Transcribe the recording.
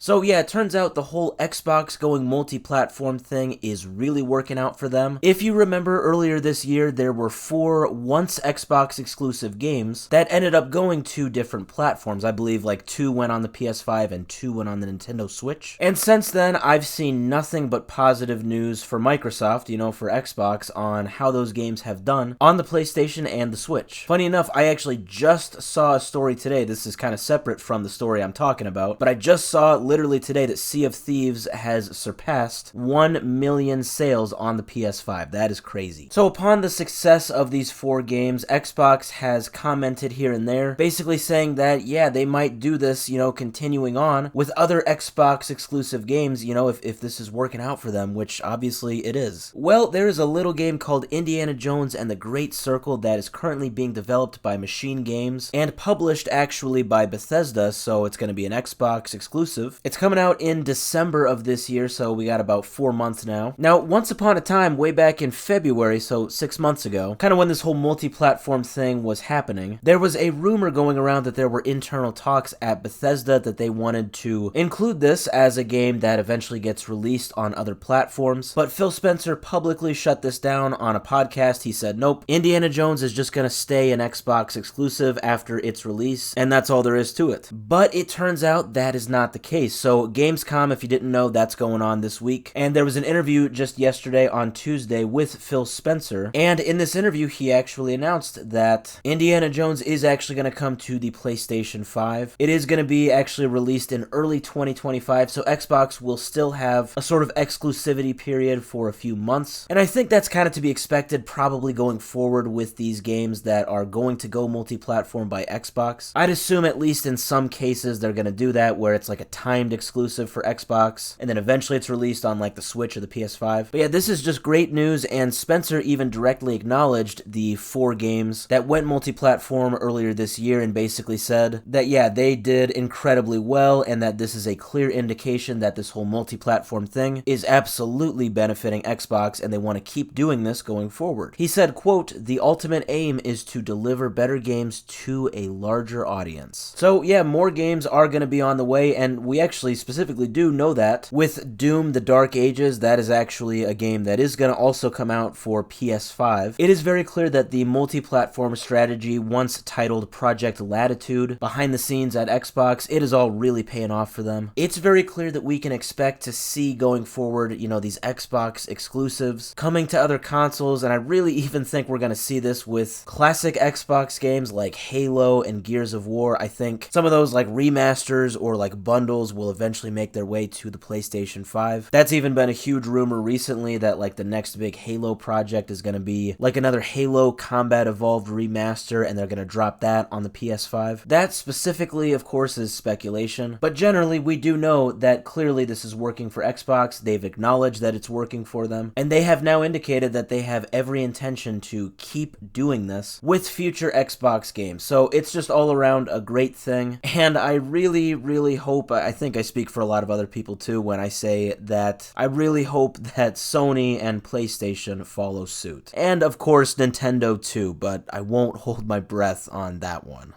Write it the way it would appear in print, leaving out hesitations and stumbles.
So yeah, it turns out the whole Xbox going multi-platform thing is really working out for them. If you remember earlier this year, there were 4 once Xbox exclusive games that ended up going to different platforms. I believe like 2 went on the PS5 and 2 went on the Nintendo Switch. And since then, I've seen nothing but positive news for Microsoft, for Xbox, on how those games have done on the PlayStation and the Switch. Funny enough, I actually just saw a story today. This is kind of separate from the story I'm talking about, but I just saw literally today that Sea of Thieves has surpassed 1 million sales on the PS5. That is crazy. So upon the success of these 4 games, Xbox has commented here and there, basically saying that, yeah, they might do this, continuing on with other Xbox exclusive games, if this is working out for them, which obviously it is. Well, there is a little game called Indiana Jones and the Great Circle that is currently being developed by Machine Games and published actually by Bethesda, so it's going to be an Xbox exclusive. It's coming out in December of this year, so we got about 4 months now. Now, once upon a time, way back in February, so 6 months ago, kind of when this whole multi-platform thing was happening, there was a rumor going around that there were internal talks at Bethesda that they wanted to include this as a game that eventually gets released on other platforms, but Phil Spencer publicly shut this down on a podcast. He said, nope, Indiana Jones is just going to stay an Xbox exclusive after its release, and that's all there is to it. But it turns out that is not the case. So Gamescom, if you didn't know, that's going on this week. And there was an interview just yesterday on Tuesday with Phil Spencer. And in this interview, he actually announced that Indiana Jones is actually going to come to the PlayStation 5. It is going to be actually released in early 2025. So Xbox will still have a sort of exclusivity period for a few months. And I think that's kind of to be expected probably going forward with these games that are going to go multi-platform by Xbox. I'd assume at least in some cases they're going to do that where it's like a timed exclusive for Xbox, and then eventually it's released on like the Switch or the PS5. But yeah, this is just great news, and Spencer even directly acknowledged the 4 games that went multi-platform earlier this year and basically said that, yeah, they did incredibly well, and that this is a clear indication that this whole multi-platform thing is absolutely benefiting Xbox, and they want to keep doing this going forward. He said, quote, "The ultimate aim is to deliver better games to a larger audience." So yeah, more games are going to be on the way, and we actually specifically do know that. With Doom: The Dark Ages, that is actually a game that is going to also come out for PS5. It is very clear that the multi-platform strategy, once titled Project Latitude, behind the scenes at Xbox, it is all really paying off for them. It's very clear that we can expect to see going forward, these Xbox exclusives coming to other consoles, and I really even think we're going to see this with classic Xbox games like Halo and Gears of War. I think some of those like remasters or like bundles will eventually make their way to the PlayStation 5. That's even been a huge rumor recently that like the next big Halo project is going to be like another Halo Combat Evolved remaster, and they're going to drop that on the PS5. That specifically, of course, is speculation, but generally we do know that clearly this is working for Xbox. They've acknowledged that it's working for them, and they have now indicated that they have every intention to keep doing this with future Xbox games. So it's just all around a great thing, and I really, really hope, I think I speak for a lot of other people too when I say that I really hope that Sony and PlayStation follow suit. And of course Nintendo too, but I won't hold my breath on that one.